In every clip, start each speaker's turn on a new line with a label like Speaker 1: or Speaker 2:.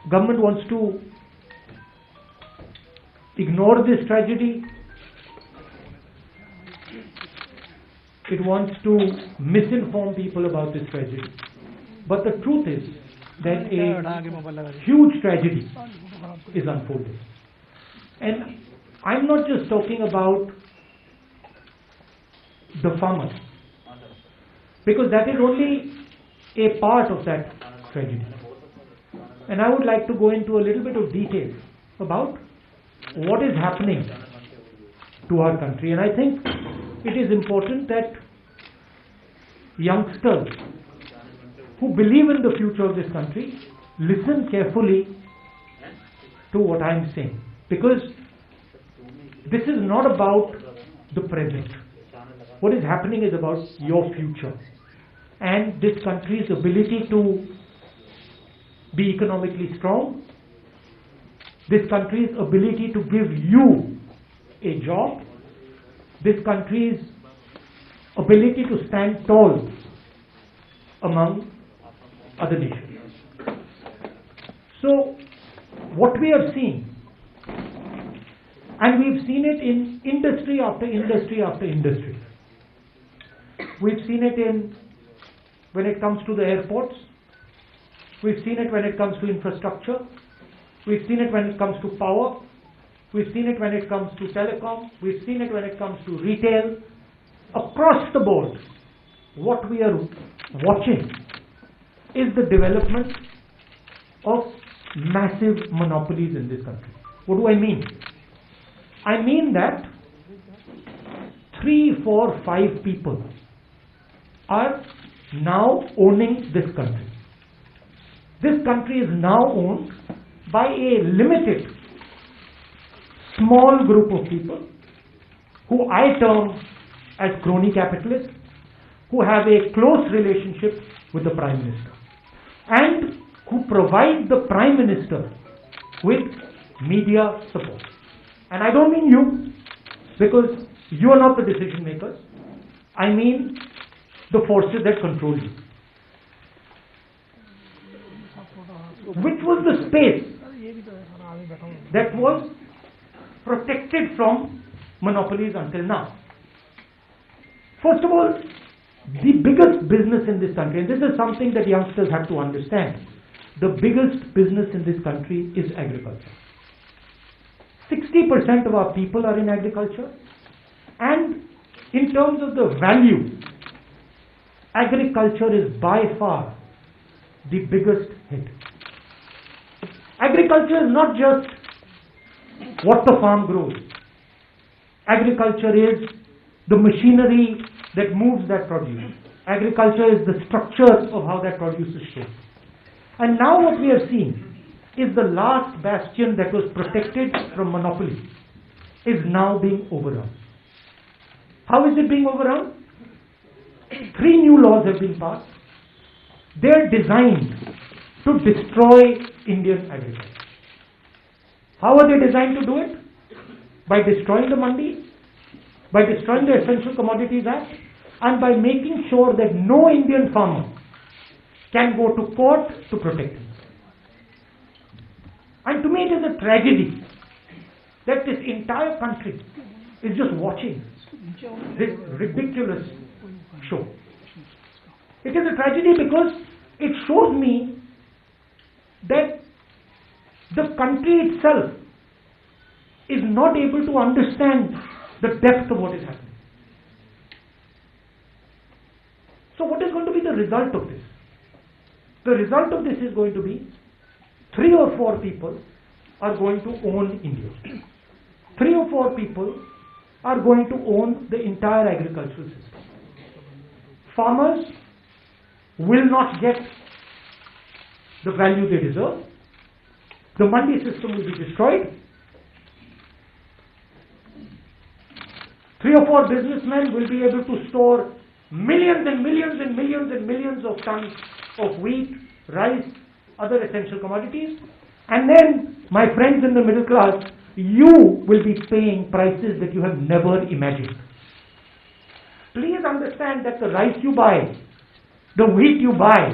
Speaker 1: government wants to ignore this tragedy. It wants to misinform people about this tragedy. But the truth is that a huge tragedy is unfolding. And I'm not just talking about the farmers, because that is only a part of that tragedy. And I would like to go into a little bit of detail about what is happening to our country. And I think it is important that youngsters who believe in the future of this country listen carefully to what I am saying, because this is not about the present. What is happening is about your future and this country's ability to be economically strong, this country's ability to give you a job, this country's ability to stand tall among other nations. So, what we are seeing, and we've seen it in industry after industry after industry. We've seen it when it comes to the airports. We've seen it when it comes to infrastructure. We've seen it when it comes to power. We've seen it when it comes to telecom. We've seen it when it comes to retail. Across the board, what we are watching is the development of massive monopolies in this country. What do I mean? I mean that 3, 4, 5 people are now owning this country. This country is now owned by a limited, small group of people who I term as crony capitalists, who have a close relationship with the Prime Minister and who provide the Prime Minister with media support. And I don't mean you, because you are not the decision makers. I mean the forces that control you. Which was the space that was protected from monopolies until now? First of all, the biggest business in this country, and this is something that youngsters have to understand, the biggest business in this country is agriculture. 60% of our people are in agriculture, and in terms of the value, agriculture is by far the biggest hit. Agriculture is not just what the farm grows. Agriculture is the machinery that moves that produce. Agriculture is the structure of how that produce is shaped. And now what we are seeing is the last bastion that was protected from monopoly is now being overrun. How is it being overrun? 3 new laws have been passed. They are designed to destroy Indian agriculture. How are they designed to do it? By destroying the mandi, by destroying the Essential Commodities Act, and by making sure that no Indian farmer can go to court to protect him. And to me it is a tragedy that this entire country is just watching this ridiculous show. It is a tragedy because it shows me that the country itself is not able to understand the depth of what is happening. So what is going to be the result of this? The result of this is going to be 3 or 4 people are going to own India. 3 or 4 people are going to own the entire agricultural system. Farmers will not get the value they deserve. The mandi system will be destroyed. 3 or 4 businessmen will be able to store millions and millions and millions and millions of tons of wheat, rice, other essential commodities. And then, my friends in the middle class, you will be paying prices that you have never imagined. Please understand that the rice you buy, the wheat you buy,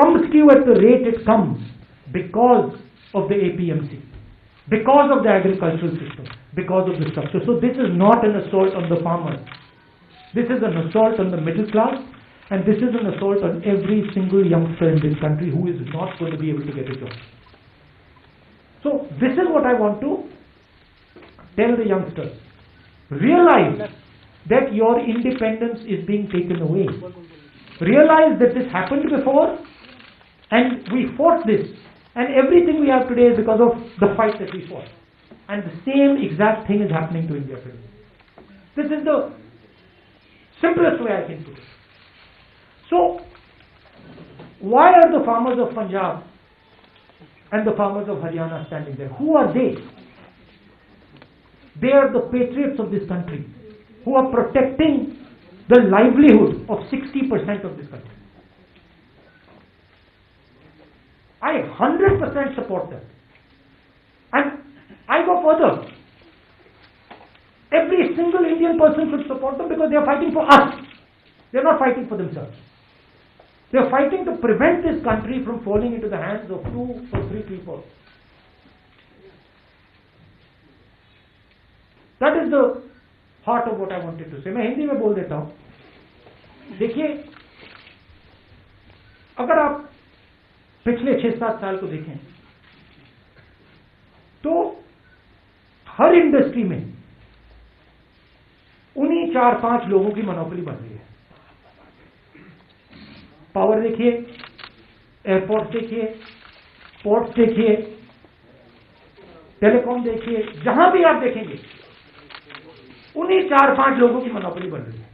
Speaker 1: comes to you at the rate it comes because of the APMC, because of the agricultural system, because of the structure. So this is not an assault on the farmers. This is an assault on the middle class, and this is an assault on every single youngster in this country who is not going to be able to get a job. So this is what I want to tell the youngsters. Realize that your independence is being taken away. Realize that this happened before and we fought this, and everything we have today is because of the fight that we fought. And the same exact thing is happening to India today. This is the simplest way I can put it. So, why are the farmers of Punjab and the farmers of Haryana standing there? Who are they? They are the patriots of this country who are protecting the livelihood of 60% of this country. I 100% support them. And I go further. Every single Indian person should support them because they are fighting for us. They are not fighting for themselves. They are fighting to prevent this country from falling into the hands of 2 or 3 people. That is the heart of what I wanted to say. मैं हिंदी में बोल देता हूं. देखिए, अगर आप पिछले 6-7 साल को देखें तो हर इंडस्ट्री में उन्हीं 4-5 लोगों की मोनोपोली बन रही है. पावर देखिए, एयरपोर्ट देखिए, पोर्ट्स देखिए, टेलीकॉम देखिए, जहां भी आप देखेंगे उन्हीं 4-5 लोगों की मोनोपोली बन रही है.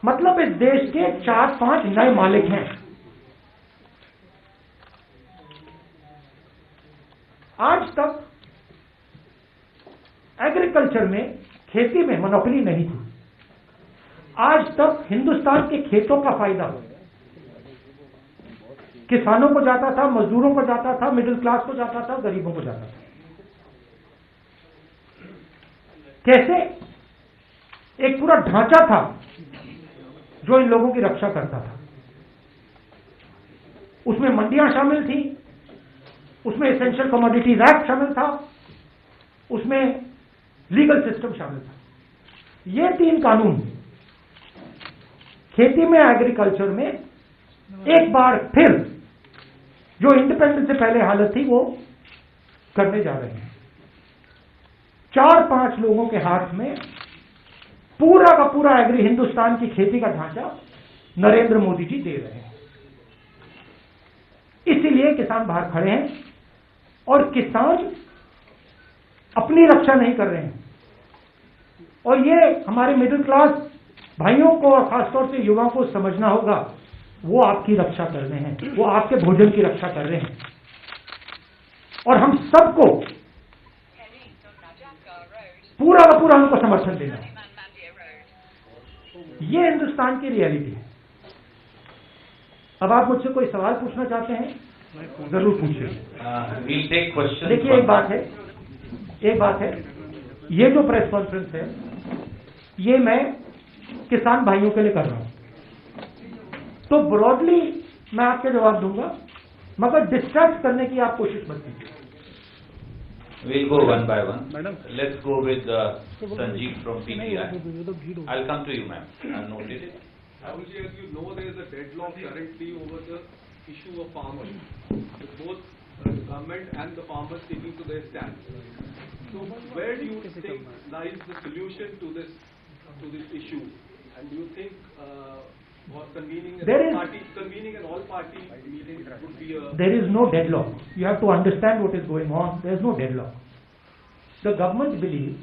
Speaker 1: मतलब इस देश के 4-5 नए मालिक हैं. आज तक एग्रीकल्चर में, खेती में मोनोपोली नहीं थी. आज तक हिंदुस्तान के खेतों का फायदा किसानों को जाता था, मजदूरों को जाता था, मिडिल क्लास को जाता था, गरीबों को जाता था. कैसे? एक पूरा ढांचा था जो इन लोगों की रक्षा करता था. उसमें मंडियां शामिल थी, उसमें एसेंशियल कमोडिटीज एक्ट शामिल था, उसमें लीगल सिस्टम शामिल था. ये 3 कानून खेती में, एग्रीकल्चर में एक बार फिर जो इंडिपेंडेंस से पहले हालत थी वो करने जा रहे हैं. 4-5 लोगों के हाथ में पूरा का पूरा हिंदुस्तान की खेती का ढांचा नरेंद्र मोदी जी दे रहे हैं. इसीलिए किसान बाहर खड़े हैं और किसान अपनी रक्षा नहीं कर रहे हैं. और ये हमारे मिडिल क्लास भाइयों को और खासतौर से युवाओं को समझना होगा, वो आपकी रक्षा कर रहे हैं, वो आपके भोजन की रक्षा कर रहे हैं. और हम सबको पूरा का पूरा उनको समर्थन देना है. ये हिंदुस्तान की रियलिटी है. अब आप मुझसे कोई सवाल पूछना चाहते हैं, जरूर पूछिए. देखिए, एक बात है, ये जो प्रेस कॉन्फ्रेंस है ये मैं किसान भाइयों के लिए कर रहा हूं. तो ब्रॉडली मैं आपके जवाब दूंगा, मगर डिस्ट्रैक्ट करने की आप कोशिश मत कीजिए.
Speaker 2: We'll go one by one. Madam. Let's go with Sanjeev from PTI. I'll come to you, ma'am. I've noted it.
Speaker 3: I would say, as you know, there is a deadlock currently over the issue of farmers, with both the government and the farmers sticking to their stance. So, where do you think lies the solution to this issue? And do you think convening an all-party meeting would be a...
Speaker 1: There is no deadlock. You have to understand what is going on. There is no deadlock. The government believes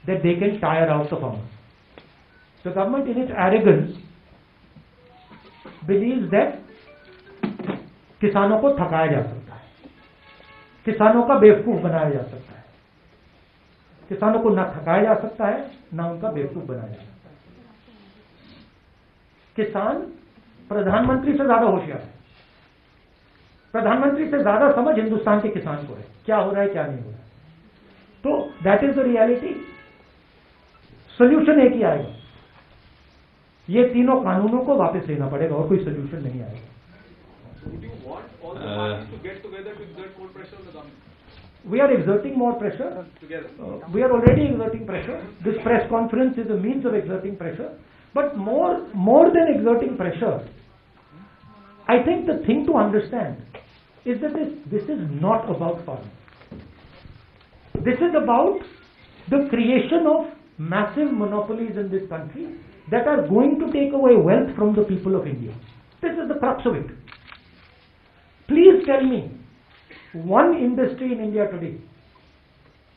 Speaker 1: that they can tire out the farmers. The government, in its arrogance, believes that किसानों को थकाया जा सकता है, किसानों का बेवकूफ बनाया जा सकता है. किसानों को ना थकाया जा सकता है, ना उनका बेवकूफ बनाया जा सकता है. किसान प्रधानमंत्री से ज्यादा होशियार है. प्रधानमंत्री से ज्यादा समझ हिंदुस्तान के किसान को है, क्या हो रहा है क्या नहीं हो रहा है. तो that is the reality. Solution एक ही आएगा, ये तीनों कानूनों को वापस लेना पड़ेगा, और कोई सोल्यूशन नहीं आएगा.
Speaker 3: Would you want all the parties to get together to exert more pressure on the government?
Speaker 1: We are exerting more pressure.
Speaker 3: Together.
Speaker 1: We are already exerting pressure. This press conference is a means of exerting pressure. But more than exerting pressure, I think the thing to understand is that this is not about farming. This is about the creation of massive monopolies in this country that are going to take away wealth from the people of India. This is the crux of it. Please tell me one industry in India today,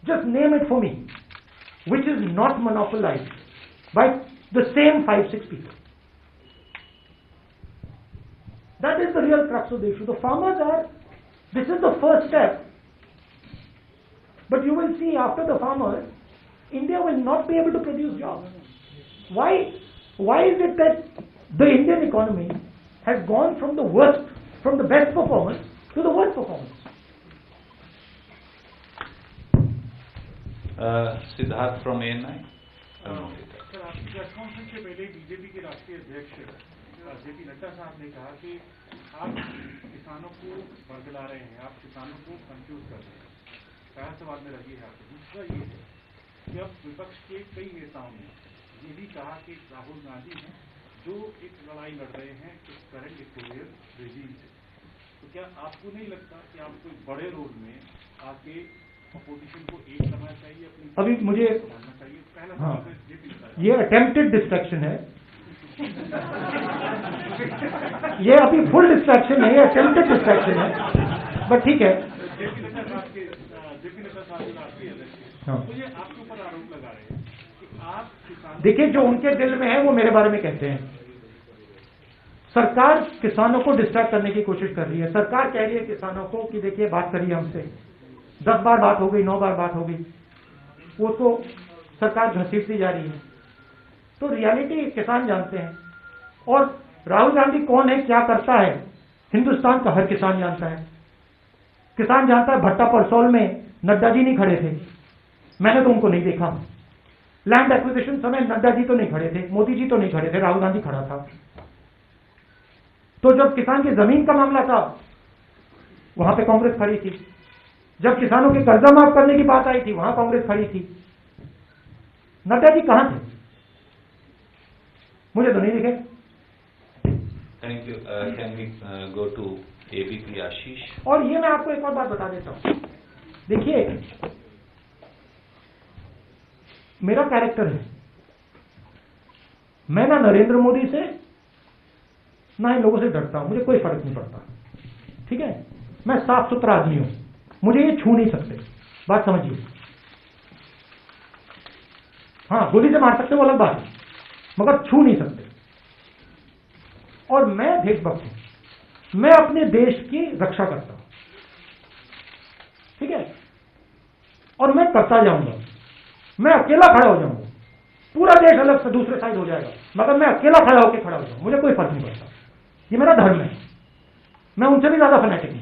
Speaker 1: just name it for me, which is not monopolized by the same 5-6 people. That is the real crux of the issue. The farmers this is the first step. But you will see after the farmers, India will not be able to produce jobs. Why is it that the Indian economy has gone from the best performance to the worst performance?
Speaker 2: Siddharth from ANI.
Speaker 4: Sir, आपकी press conference से पहले BJP के राष्ट्रीय अध्यक्ष JP Nadda साहब ने कहा कि आप किसानों को बरगला रहे हैं, आप किसानों को कंफ्यूज कर रहे हैं। पहला सवाल मेरा ये है। दूसरा ये है कि अब विपक्ष के कई नेताओं ने ये भी कहा कि राहुल गांधी हैं जो एक लड़ाई लड़ रहे हैं इस करंट इक्वेरियल रेजीम से। तो क्या आपको नहीं लगता कि आपको एक बड़े रोल में आके अपोजिशन को एक करना चाहिए, अपनी
Speaker 1: अभी मुझे
Speaker 4: मानना चाहिए? पहला
Speaker 1: हाँ,
Speaker 4: सवाल
Speaker 1: ये अटेम्प्टेड डिस्ट्रैक्शन है। ये अभी फुल डिस्ट्रैक्शन है, ये अटेम्प्टेड डिस्ट्रैक्शन है, बट ठीक है।
Speaker 4: जेपी नड्डा साहब के राष्ट्रीय अध्यक्ष,
Speaker 1: हाँ।
Speaker 4: तो ये आपके ऊपर आरोप लगा रहे हैं कि आप किसान।
Speaker 1: देखिए, जो उनके दिल में है वो मेरे बारे में कहते हैं। सरकार किसानों को डिस्ट्रैक्ट करने की कोशिश कर रही है। सरकार कह रही है किसानों को कि देखिए, बात करिए हमसे, 10 बार बात हो गई, 9 बार बात हो गई, वो तो सरकार घसीटती जा रही है। तो रियलिटी किसान जानते हैं। और राहुल गांधी कौन है, क्या करता है, हिंदुस्तान का हर किसान जानता है। किसान जानता है भट्टा परसौल में नड्डा जी नहीं खड़े थे, मैंने तो उनको नहीं देखा। लैंड एक्विजिशन समय नड्डा जी तो नहीं खड़े थे, मोदी जी तो नहीं खड़े थे, राहुल गांधी खड़ा था। तो जब किसान की जमीन का मामला था वहां पे कांग्रेस खड़ी थी। जब किसानों के कर्जा माफ करने की बात आई थी वहां कांग्रेस खड़ी थी। नड्डा जी कहां थे? मुझे तो नहीं दिखे।
Speaker 2: Thank you. Can we go to ABP आशीष?
Speaker 1: और ये मैं आपको एक और बात बता देता हूं। देखिए, मेरा कैरेक्टर है, मैं ना नरेंद्र मोदी से ना इन लोगों से डरता हूं, मुझे कोई फर्क नहीं पड़ता। ठीक है, मैं साफ सुथरा आदमी हूं, मुझे ये छू नहीं सकते। बात समझिए। हाँ, गोली से मार सकते वो अलग बात है, मगर छू नहीं सकते। और मैं देशभक्त हूं, मैं अपने देश की रक्षा करता हूं। ठीक है, और मैं करता जाऊंगा। मैं अकेला खड़ा हो जाऊंगा, पूरा देश अलग से दूसरे साइड हो जाएगा, मगर मैं अकेला खड़ा होकर खड़ा हो जाऊंगा, मुझे कोई फर्क नहीं पड़ता। ये मेरा धर्म है, मैं उनसे भी ज्यादा फैनेटिक हूं।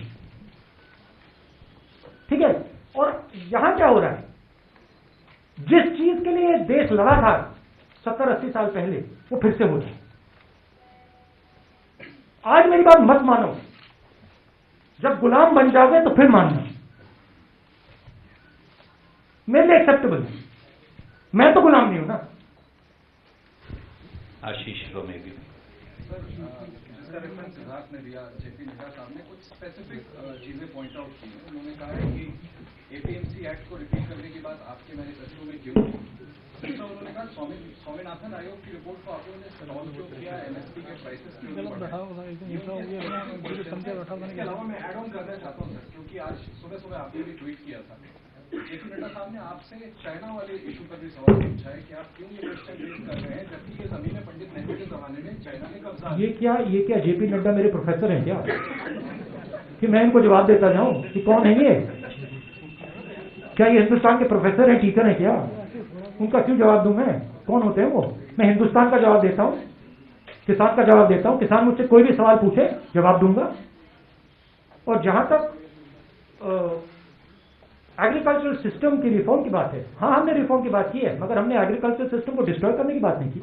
Speaker 1: ठीक है, और यहां क्या हो रहा है, जिस चीज के लिए देश लड़ा था 70-80 साल पहले, वो फिर से हो रहा है। आज मेरी बात मत मानो, जब गुलाम बन जाओगे तो फिर मानना। मेरे लिए एक्सेप्टेबल है, मैं तो गुलाम नहीं हूं ना।
Speaker 2: आशीष from ABP.
Speaker 5: जिसका रेफरेंस सिद्धार्थ ने दिया, जेपी नड्डा साहब ने कुछ स्पेसिफिक चीजें पॉइंट आउट की हैं। उन्होंने कहा है कि एपीएमसी एक्ट को रिपीट करने की बात आपके मैनिफेस्टो में क्यों की? दूसरा उन्होंने कहा स्वामीनाथन आयोग की रिपोर्ट को आप लोगों ने स्टॉल क्यों किया, एमएसपी के प्राइसेस क्यों नहीं बढ़े? इसके अलावा मैं एड ऑन करना चाहता हूँ सर, क्योंकि आज सुबह सुबह आपने भी ट्वीट किया था, जेपी नड्डा साहब ने आपसे चाइना वाले इशू पर भी सवाल पूछा है कि आप क्यों ये क्वेश्चन रेज कर रहे हैं, जबकि ये जमीनें पंडित नेहरू के जमाने में चाइना ने कब्जा।
Speaker 1: ये क्या जेपी नड्डा मेरे प्रोफेसर हैं क्या कि मैं इनको जवाब देता जाऊं कि कौन है ये? क्या ये हिंदुस्तान के प्रोफेसर हैं, टीचर हैं क्या? उनका क्यों जवाब दूं मैं? कौन होते हैं वो? मैं हिंदुस्तान का जवाब देता हूं, किसान का जवाब देता हूं। किसान मुझसे कोई भी सवाल पूछे जवाब दूंगा। और जहां तक एग्रीकल्चरल सिस्टम की रिफॉर्म की बात है, हाँ, हमने रिफॉर्म की बात की है, मगर हमने एग्रीकल्चरल सिस्टम को डिस्ट्रॉय करने की बात नहीं की।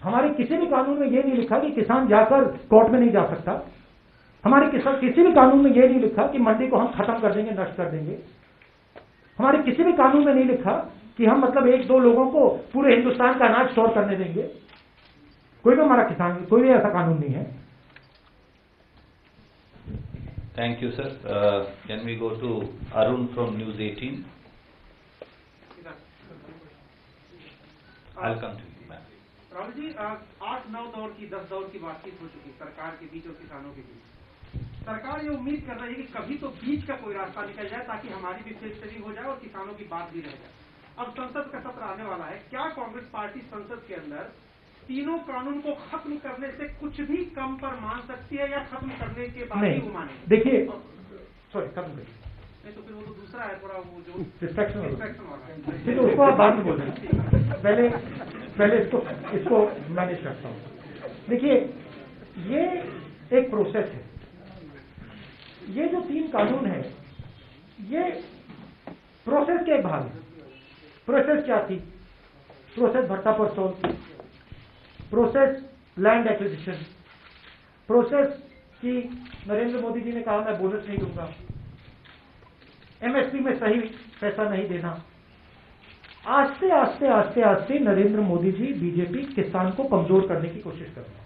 Speaker 1: हमारे किसी भी कानून में यह नहीं लिखा कि किसान जाकर कोर्ट में नहीं जा सकता। हमारे किसी भी कानून में ये नहीं लिखा कि मंडी को हम खत्म कर देंगे, नष्ट कर देंगे। हमारे किसी भी कानून में नहीं लिखा कि हम मतलब एक दो लोगों को पूरे हिंदुस्तान का अनाज स्टोर करने देंगे। कोई भी हमारा किसान, कोई भी ऐसा कानून नहीं है।
Speaker 2: Thank you, sir. Can we go to Arun from News 18? I'll come to you, ma'am.
Speaker 6: Rahul ji, 8-9 दौर की 10 दौर की बातचीत हो चुकी सरकार के बीच और किसानों के बीच। सरकार ये उम्मीद कर रही है कि कभी तो बीच का कोई रास्ता निकल जाए ताकि हमारी भी फिल्टरिंग हो जाए और किसानों की बात भी रह जाए। अब संसद का सत्र आने वाला है, क्या कांग्रेस पार्टी संसद के अंदर तीनों कानून को खत्म करने से कुछ भी कम पर मान सकती है या खत्म करने के बाद ही वो मानेगी?
Speaker 1: देखिए, सॉरी, खत्म करिए।
Speaker 6: नहीं तो फिर वो तो दूसरा है, थोड़ा वो जो
Speaker 1: डिस्ट्रैक्शन
Speaker 6: वाला
Speaker 1: है, उसको आप बाद में बोल रहे हैं। पहले इसको मैनेज करता हूँ। देखिए, ये एक प्रोसेस है। ये जो 3 कानून है, ये प्रोसेस के एक भाग है। प्रोसेस क्या थी? प्रोसेस भट्टा पर सोल, प्रोसेस लैंड एक्विजिशन, प्रोसेस की नरेंद्र मोदी जी ने कहा मैं बोनस नहीं दूंगा, एमएसपी में सही पैसा नहीं देना। आस्ते आस्ते आस्ते आस्ते नरेंद्र मोदी जी, बीजेपी किसान को कमजोर करने की कोशिश कर रहे हैं।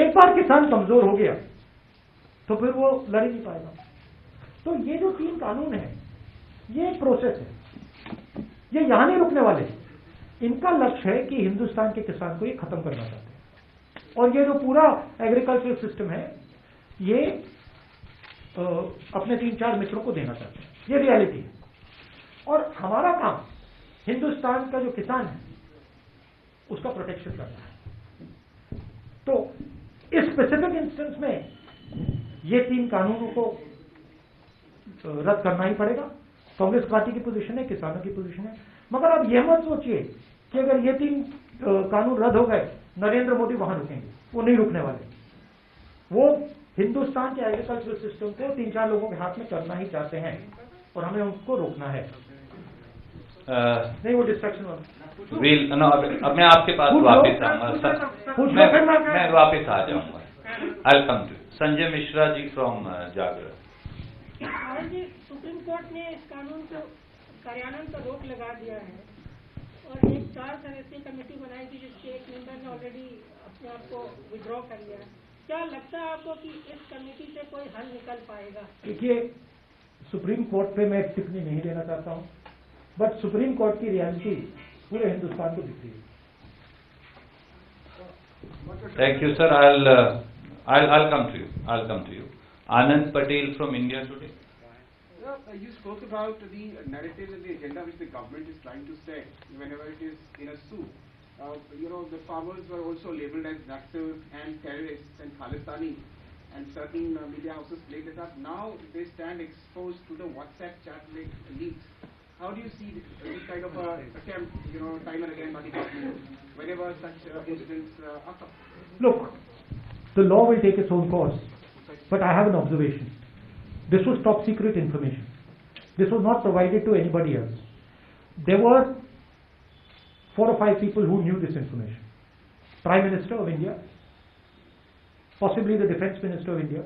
Speaker 1: एक बार किसान कमजोर हो गया तो फिर वो लड़ ही नहीं पाएगा। तो ये जो 3 कानून है, ये एक प्रोसेस है, ये यहां नहीं रुकने वाले। इनका लक्ष्य है कि हिंदुस्तान के किसान को ये खत्म करना चाहते हैं। और ये जो पूरा एग्रीकल्चरल सिस्टम है, ये अपने 3-4 मित्रों को देना चाहते हैं। ये रियलिटी है। और हमारा काम हिंदुस्तान का जो किसान है उसका प्रोटेक्शन करना है। तो इस स्पेसिफिक इंस्टेंस में ये 3 कानूनों को रद्द करना ही पड़ेगा। कांग्रेस पार्टी की पोजीशन है, किसानों की पोजीशन है। मगर आप यह मत सोचिए कि अगर ये 3 कानून रद्द हो गए, नरेंद्र मोदी वहां रुकेंगे। वो नहीं रुकने वाले। वो हिंदुस्तान के एग्रीकल्चरल सिस्टम को 3-4 लोगों के हाथ में करना ही चाहते हैं और हमें उनको रोकना है। नहीं, वो डिस्ट्रैक्शन वाला।
Speaker 2: अब मैं आपके पास वापस आऊंगा, मैं वापस आ जाऊंगा। I'll come to you. Sanjay Mishra ji from Jagran.
Speaker 7: Rahul ji, supreme court ने इस कानून को कार्यान्वयन पर रोक लगा दिया है और एक 4 सदस्यीय कमेटी बनाई थी जिसके एक मेंबर ने ऑलरेडी अपने आप को विड्रॉ कर लिया। क्या लगता है आपको कि इस कमेटी से कोई हल निकल पाएगा? देखिए,
Speaker 1: सुप्रीम कोर्ट पे मैं टिप्पणी नहीं देना चाहता हूं, बट सुप्रीम कोर्ट की रियलिटी पूरे हिंदुस्तान को दिख रही है।
Speaker 2: Thank you, sir. I'll come to you. Anand Patel from India Today.
Speaker 8: You spoke about the narrative and the agenda which the government is trying to set whenever it is in a suit. The farmers were also labeled as Naxals and terrorists and Khalistani, and certain media houses played it up. Now they stand exposed to the WhatsApp chat leaks. How do you see this kind of attempt, time and again by the government whenever such incidents occur?
Speaker 1: Look, the law will take its own course, but I have an observation. This was top secret information. This was not provided to anybody else. There were 4 or 5 people who knew this information. Prime Minister of India, possibly the Defence Minister of India,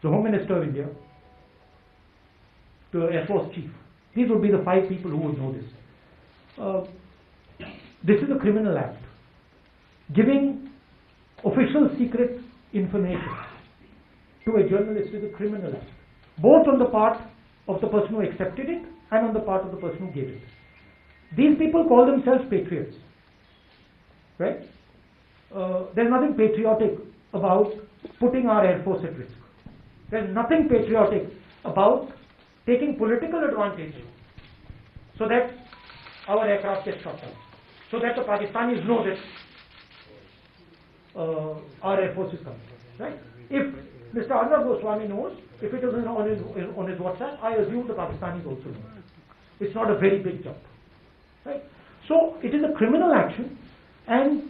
Speaker 1: the Home Minister of India, the Air Force Chief. These would be the 5 people who would know this. This is a criminal act. Giving official secret information to a journalist is a criminal act, both on the part of the person who accepted it and on the part of the person who gave it. These people call themselves patriots, right? There's nothing patriotic about putting our Air Force at risk. There's nothing patriotic about taking political advantage so that our aircraft get shot down, so that the Pakistanis know that our Air Force is coming, right? If Mr. Arnab Goswami knows, if it is on his WhatsApp, I assume the Pakistanis also know. It's not a very big jump, right? So it is a criminal action, and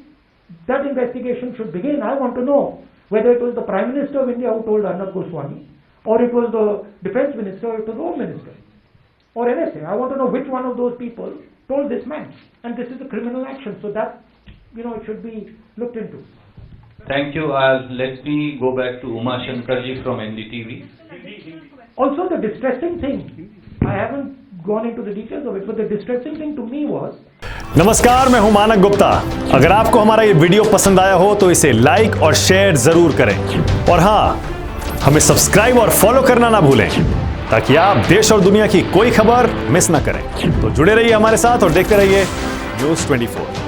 Speaker 1: that investigation should begin. I want to know whether it was the Prime Minister of India who told Arnab Goswami, or it was the Defence Minister, or it was the Home Minister, or NSA. I want to know which one of those people told this man, and this is a criminal action, so that it should be looked into.
Speaker 2: Thank you. Let me go back to Uma Shankarji from NDTV.
Speaker 1: Also, the distressing thing, I haven't gone into the details of it, but the distressing thing to me was.
Speaker 9: नमस्कार, मैं हूं मानक गुप्ता। अगर आपको हमारा ये video पसंद आया हो तो इसे लाइक और शेयर जरूर करें, और हां, हमें सब्सक्राइब और फॉलो करना ना भूलें ताकि आप देश और दुनिया की कोई खबर मिस ना करें। तो जुड़े रहिए हमारे साथ और देखते रहिए न्यूज़ 24।